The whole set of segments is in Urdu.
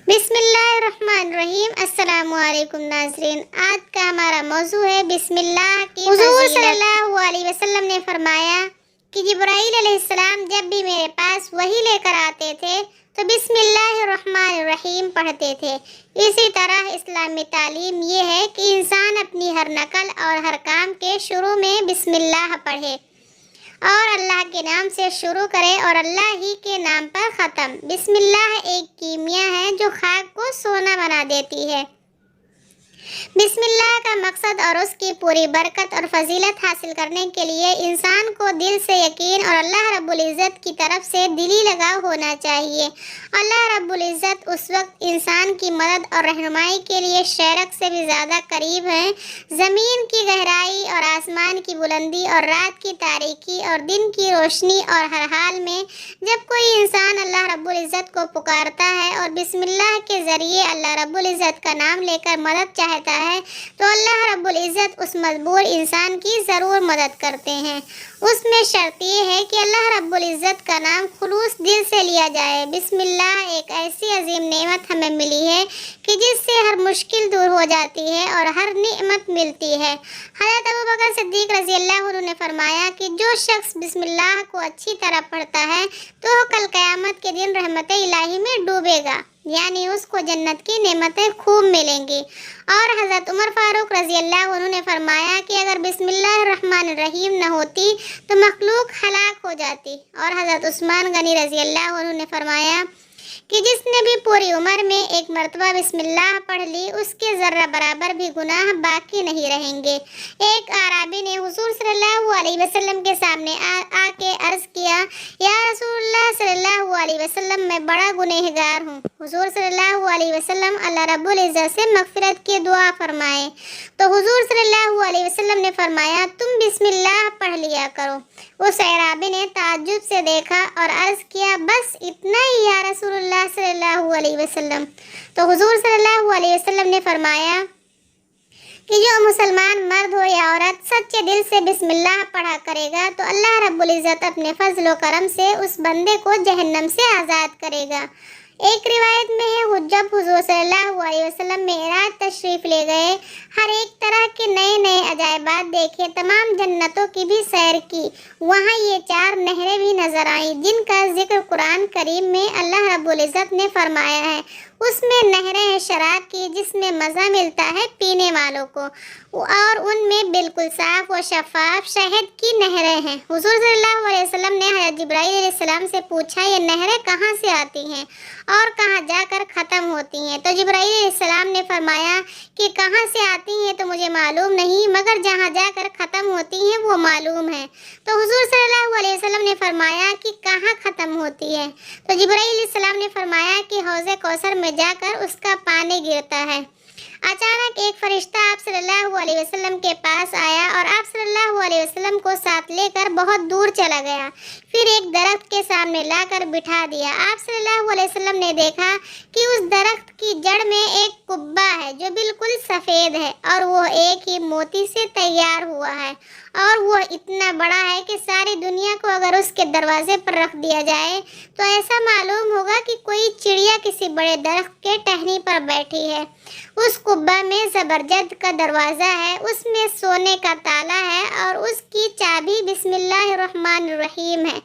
بسم اللہ الرحمن الرحیم۔ السلام علیکم ناظرین، آج کا ہمارا موضوع ہے بسم اللہ کی فضیلت۔ حضور صلی اللہ علیہ وسلم نے فرمایا کہ جبرائیل علیہ السلام جب بھی میرے پاس وحی لے کر آتے تھے تو بسم اللہ الرحمن الرحیم پڑھتے تھے۔ اسی طرح اسلامی تعلیم یہ ہے کہ انسان اپنی ہر نقل اور ہر کام کے شروع میں بسم اللہ پڑھے اور اللہ کے نام سے شروع کرے اور اللہ ہی کے نام پر ختم۔ بسم اللہ ایک کیمیا ہے جو خاک کو سونا بنا دیتی ہے۔ بسم اللہ کا مقصد اور اس کی پوری برکت اور فضیلت حاصل کرنے کے لیے انسان کو دل سے یقین اور اللہ رب العزت کی طرف سے دلی لگاؤ ہونا چاہیے۔ اللہ رب العزت اس وقت انسان کی مدد اور رہنمائی کے لیے شرک سے بھی زیادہ قریب ہے۔ زمین کی گہرائی اور آسمان کی بلندی اور رات کی تاریکی اور دن کی روشنی اور ہر حال میں جب کوئی انسان اللہ رب العزت کو پکارتا ہے اور بسم اللہ کے ذریعے اللہ رب العزت کا نام لے کر مدد چاہتا ہے تو اللہ رب العزت اس مجبور انسان کی ضرور مدد کرتے ہیں۔ اس میں شرط یہ ہے کہ اللہ رب العزت کا نام خلوص دل سے لیا جائے۔ بسم اللہ ایک ایسی عظیم نعمت ہمیں ملی ہے کہ جس سے ہر مشکل دور ہو جاتی ہے اور ہر نعمت ملتی ہے۔ حضرت ابوبکر صدیق رضی اللہ عنہ نے فرمایا کہ جو شخص بسم اللہ کو اچھی طرح پڑھتا ہے تو وہ کل قیامت کے دن رحمت الہی میں ڈوبے گا، یعنی اس کو جنت کی نعمتیں خوب ملیں گی۔ اور حضرت عمر فاروق رضی اللہ عنہ نے فرمایا کہ اگر بسم اللہ الرحمن الرحیم نہ ہوتی تو مخلوق ہلاک ہو جاتی۔ اور حضرت عثمان غنی رضی اللہ عنہ نے فرمایا کہ جس نے بھی پوری عمر میں ایک مرتبہ بسم اللہ پڑھ لی اس کے ذرہ برابر بھی گناہ باقی نہیں رہیں گے۔ ایک اعرابی نے حضور صلی اللہ علیہ وسلم کے سامنے آ کے عرض کیا، یا رسول اللہ صلی اللہ علیہ وسلم میں بڑا گنہگار ہوں۔ حضور صلی اللہ علیہ وسلم اللہ رب العزت سے مغفرت کی دعا فرمائے تو حضور صلی اللہ علیہ وسلم نے فرمایا تم بسم اللہ پڑھ لیا کرو۔ اس اعرابی نے تعجب سے دیکھا اور عرض کیا، بس اتنا ہی یا رسول اللہ صلی اللہ علیہ وسلم؟ تو حضور صلی اللہ علیہ وسلم نے فرمایا کہ جو مسلمان مرد ہو یا عورت سچے دل سے بسم اللہ پڑھا کرے گا تو اللہ رب العزت اپنے فضل و کرم سے اس بندے کو جہنم سے آزاد کرے گا۔ ایک روایت میں ہے جب حضور صلی اللہ علیہ وسلم معراج تشریف لے گئے، ہر ایک طرح کے نئے نئے عجائبات دیکھے، تمام جنتوں کی بھی سیر کی، وہاں یہ 4 نہریں بھی نظر آئیں جن کا ذکر قرآن کریم میں اللہ رب العزت نے فرمایا ہے۔ اس میں نہریں ہیں شراب کی جس میں مزہ ملتا ہے پینے والوں کو، اور ان میں بالکل صاف و شفاف شہد کی نہریں ہیں۔ حضور صلی اللہ علیہ وسلم نے حضرت جبرائیل علیہ السلام سے پوچھا یہ نہریں کہاں سے آتی ہیں اور کہاں جا کر ختم ہوتی ہیں؟ تو جبرائیل علیہ السلام نے فرمایا کہ کہاں سے آتی ہیں تو مجھے معلوم نہیں، مگر جہاں جا کر ختم ہوتی ہیں وہ معلوم ہے۔ تو حضور صلی اللہ علیہ وسلم نے فرمایا کہ کہاں ختم ہوتی ہے؟ تو جبرائیل علیہ السلام نے فرمایا کہ حوض کوثر میں جا کر اس کا پانی گرتا ہے۔ اچانک ایک فرشتہ آپ صلی اللہ علیہ وسلم کے پاس آیا اور آپ صلی اللہ علیہ وسلم کو ساتھ لے کر بہت دور چلا گیا، پھر ایک درخت کے سامنے لا کر بٹھا دیا۔ آپ صلی اللہ علیہ وسلم نے دیکھا کہ اس درخت کی جڑ میں ایک قبہ ہے جو بالکل سفید ہے اور وہ ایک ہی موتی سے تیار ہوا ہے، اور وہ اتنا بڑا ہے کہ ساری دنیا کو اگر اس کے دروازے پر رکھ دیا جائے تو ایسا معلوم ہوگا کہ کوئی چڑیا کسی بڑے درخت کے ٹہنی پر بیٹھی ہے۔ اس قبہ میں زبرجد کا دروازہ ہے، اس میں سونے کا تالا ہے اور اس کی چابی بسم اللہ الرحمن الرحیم ہے۔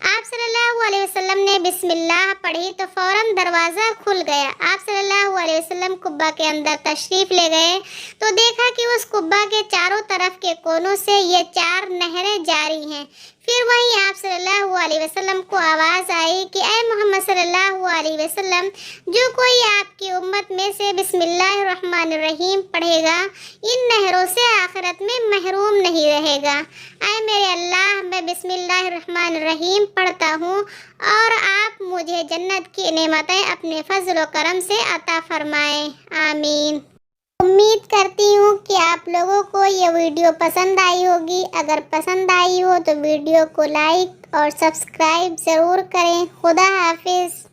آپ صلی اللہ علیہ وسلم نے بسم اللہ پڑھی تو فوراً دروازہ کھل گیا۔ آپ صلی اللہ علیہ وسلم قبہ کے اندر تشریف لے گئے تو دیکھا کہ اس قبہ کے چاروں طرف کے کونوں سے یہ 4 نہریں جاری ہیں۔ پھر وہیں آپ صلی اللہ علیہ وسلم کو آواز آئی کہ اے محمد صلی اللہ علیہ وسلم، جو کوئی آپ کی امت میں سے بسم اللہ الرحمن الرحیم پڑھے گا ان نہروں سے آخرت میں محروم نہیں رہے گا۔ اے میرے اللہ، میں بسم اللہ الرحمن الرحیم پڑھتا ہوں اور آپ مجھے جنت کی نعمتیں اپنے فضل و کرم سے عطا فرمائیں، آمین۔ امید کرتی ہوں کہ آپ لوگوں کو یہ ویڈیو پسند آئی ہوگی۔ اگر پسند آئی ہو تو ویڈیو کو لائک اور سبسکرائب ضرور کریں۔ خدا حافظ۔